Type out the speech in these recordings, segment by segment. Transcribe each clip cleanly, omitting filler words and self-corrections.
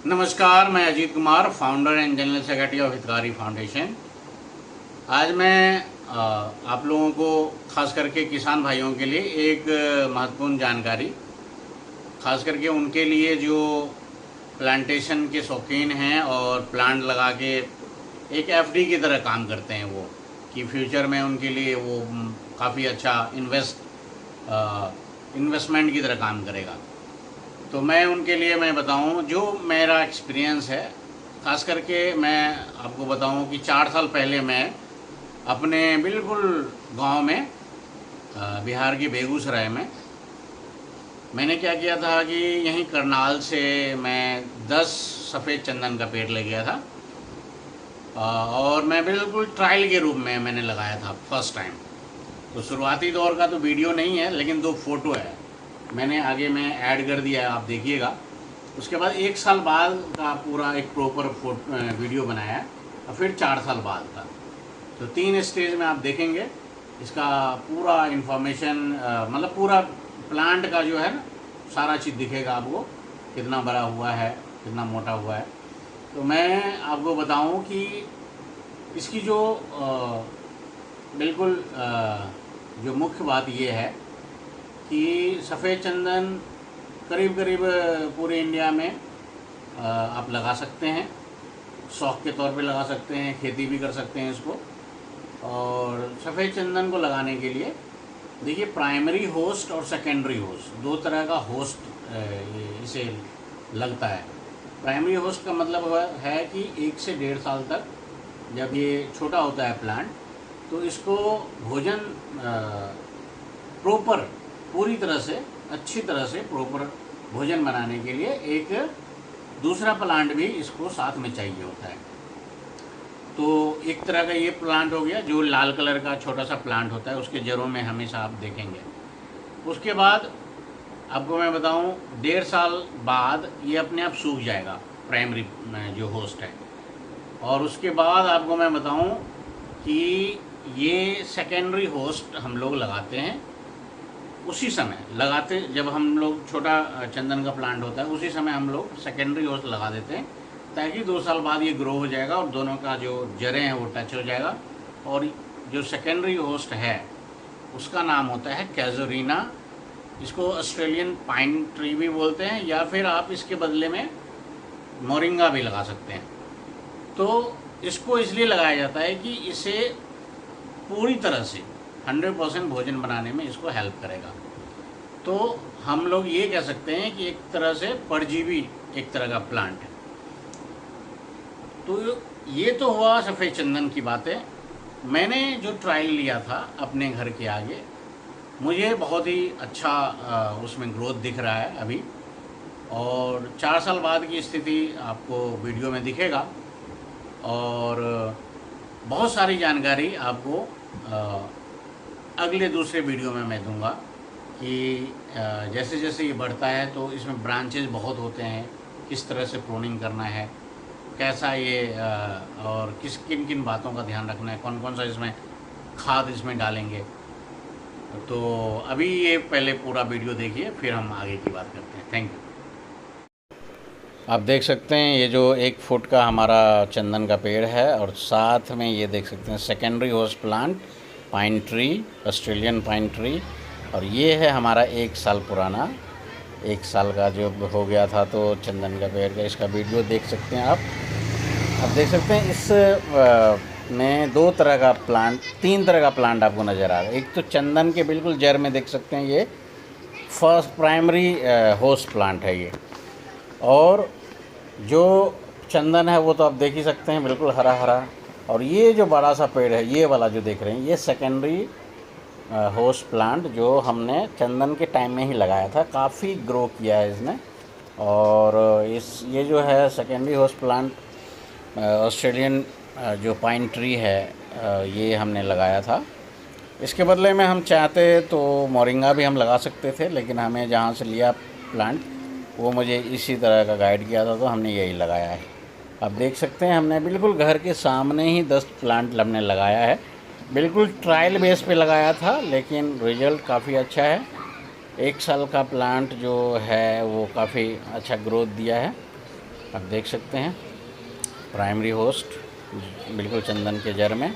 नमस्कार, मैं Ajit Kumar, founder and general secretary of हितकारी फाउंडेशन। आज मैं आप लोगों को खास करके किसान भाइयों के लिए एक महत्वपूर्ण जानकारी, खास करके उनके लिए जो प्लांटेशन के शौकीन हैं और प्लांट लगा के एक एफडी की तरह काम करते हैं वो, कि फ्यूचर में उनके लिए वो काफ़ी अच्छा इन्वेस्टमेंट की तरह काम करेगा। तो मैं उनके लिए मैं बताऊं जो मेरा एक्सपीरियंस है। खास करके मैं आपको बताऊं कि 4 साल पहले मैं अपने बिल्कुल गांव में बिहार के बेगूसराय में मैंने क्या किया था कि यहीं करनाल से मैं 10 सफ़ेद चंदन का पेड़ ले गया था। और मैं बिल्कुल ट्रायल के रूप में मैंने लगाया था फर्स्ट टाइम। तो शुरुआती दौर का तो वीडियो नहीं है, लेकिन 2 फोटो है, मैंने आगे में ऐड कर दिया है, आप देखिएगा। उसके बाद 1 साल बाद का पूरा एक प्रॉपर वीडियो बनाया है, और फिर 4 साल बाद का। तो 3 स्टेज में आप देखेंगे इसका पूरा इन्फॉर्मेशन, मतलब पूरा प्लांट का जो है ना सारा चीज़ दिखेगा आपको, कितना बड़ा हुआ है, कितना मोटा हुआ है। तो मैं आपको बताऊं कि इसकी जो बिल्कुल जो मुख्य बात ये है कि सफ़ेद चंदन करीब करीब पूरे इंडिया में आप लगा सकते हैं, शौक़ के तौर पे लगा सकते हैं, खेती भी कर सकते हैं इसको। और सफ़ेद चंदन को लगाने के लिए देखिए, प्राइमरी होस्ट और सेकेंडरी होस्ट, 2 तरह का होस्ट इसे लगता है। प्राइमरी होस्ट का मतलब है कि 1 से 1.5 साल तक जब ये छोटा होता है प्लांट, तो इसको भोजन प्रॉपर पूरी तरह से अच्छी तरह से प्रॉपर भोजन बनाने के लिए एक दूसरा प्लांट भी इसको साथ में चाहिए होता है। तो एक तरह का ये प्लांट हो गया जो लाल कलर का छोटा सा प्लांट होता है, उसके जड़ों में हमेशा आप देखेंगे। उसके बाद आपको मैं बताऊं, 1.5 साल बाद ये अपने आप सूख जाएगा, प्राइमरी जो होस्ट है। और उसके बाद आपको मैं बताऊं कि ये सेकेंडरी होस्ट हम लोग लगाते हैं उसी समय लगाते, जब हम लोग छोटा चंदन का प्लांट होता है उसी समय हम लोग सेकेंडरी होस्ट लगा देते हैं, ताकि 2 साल बाद ये ग्रो हो जाएगा और दोनों का जो जड़ें हैं वो टच हो जाएगा। और जो सेकेंडरी होस्ट है उसका नाम होता है कैजुरीना। इसको ऑस्ट्रेलियन पाइन ट्री भी बोलते हैं, या फिर आप इसके बदले में मोरिंगा भी लगा सकते हैं। तो इसको इसलिए लगाया जाता है कि इसे पूरी तरह से 100% भोजन बनाने में इसको हेल्प करेगा। तो हम लोग ये कह सकते हैं कि एक तरह से परजीवी एक तरह का प्लांट है। तो ये तो हुआ सफ़ेद चंदन की बातें। मैंने जो ट्रायल लिया था अपने घर के आगे, मुझे बहुत ही अच्छा उसमें ग्रोथ दिख रहा है अभी। और 4 साल बाद की स्थिति आपको वीडियो में दिखेगा। और बहुत सारी जानकारी आपको अगले दूसरे वीडियो में मैं दूंगा कि जैसे जैसे ये बढ़ता है तो इसमें ब्रांचेस बहुत होते हैं, किस तरह से प्रूनिंग करना है, कैसा ये और किन किन बातों का ध्यान रखना है, कौन कौन सा इसमें खाद इसमें डालेंगे। तो अभी ये पहले पूरा वीडियो देखिए, फिर हम आगे की बात करते हैं। Thank you. आप देख सकते हैं ये जो 1 फुट का हमारा चंदन का पेड़ है, और साथ में ये देख सकते हैं secondary host plant pine tree, Australian pine tree. और ये है हमारा 1 साल पुराना, 1 साल का जो हो गया था तो चंदन का पेड़ का, इसका वीडियो देख सकते हैं आप देख सकते हैं इस में 2 तरह का प्लांट, 3 तरह का प्लांट आपको नज़र आ रहा है। एक तो चंदन के बिल्कुल जड़ में देख सकते हैं, ये फर्स्ट प्राइमरी होस्ट प्लांट है ये। और जो चंदन है वो तो आप देख ही सकते हैं, बिल्कुल हरा हरा। और ये जो बड़ा सा पेड़ है, ये वाला जो देख रहे हैं, ये सेकेंडरी होस्ट प्लांट जो हमने चंदन के टाइम में ही लगाया था, काफ़ी ग्रो किया है इसने। और ये जो है सेकेंडरी होस्ट प्लांट ऑस्ट्रेलियन जो पाइन ट्री है, ये हमने लगाया था। इसके बदले में हम चाहते तो मोरिंगा भी हम लगा सकते थे, लेकिन हमें जहाँ से लिया प्लांट वो मुझे इसी तरह का गाइड किया था, तो हमने यही लगाया है। आप देख सकते हैं हमने बिल्कुल घर के सामने ही 10 प्लांट हमने लगाया है। बिल्कुल ट्रायल बेस पे लगाया था, लेकिन रिज़ल्ट काफ़ी अच्छा है। 1 साल का प्लांट जो है वो काफ़ी अच्छा ग्रोथ दिया है। आप देख सकते हैं प्राइमरी होस्ट बिल्कुल चंदन के जड़ में,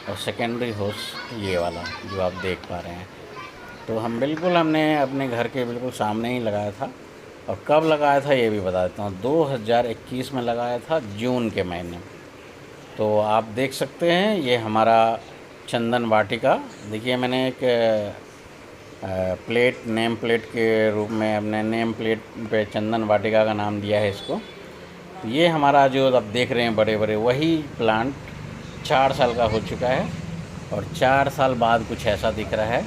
और सेकेंडरी होस्ट ये वाला जो आप देख पा रहे हैं। तो हमने अपने घर के बिल्कुल सामने ही लगाया था। और कब लगाया था ये भी बता देता हूँ, 2021 में लगाया था जून के महीने। तो आप देख सकते हैं ये हमारा चंदन वाटिका। देखिए मैंने एक नेम प्लेट के रूप में अपने नेम प्लेट पे चंदन वाटिका का नाम दिया है इसको। तो ये हमारा जो आप देख रहे हैं बड़े बड़े, वही प्लांट 4 साल का हो चुका है और 4 साल बाद कुछ ऐसा दिख रहा है,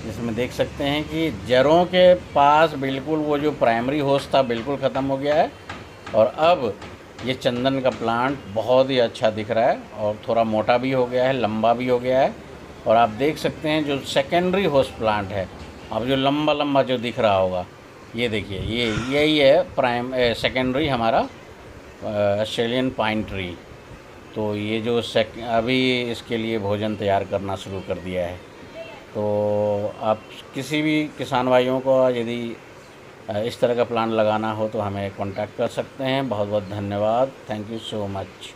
जिसमें देख सकते हैं कि जड़ों के पास बिल्कुल वो जो प्राइमरी होस्ट था बिल्कुल ख़त्म हो गया है, और अब ये चंदन का प्लांट बहुत ही अच्छा दिख रहा है और थोड़ा मोटा भी हो गया है, लंबा भी हो गया है। और आप देख सकते हैं जो सेकेंडरी होस्ट प्लांट है, अब जो लंबा लंबा जो दिख रहा होगा, ये देखिए यही है सेकेंडरी हमारा ऑस्ट्रेलियन पाइन ट्री। तो ये जो अभी इसके लिए भोजन तैयार करना शुरू कर दिया है। तो आप किसी भी किसान भाइयों को यदि इस तरह का प्लांट लगाना हो तो हमें कांटेक्ट कर सकते हैं। बहुत बहुत धन्यवाद। Thank you so much.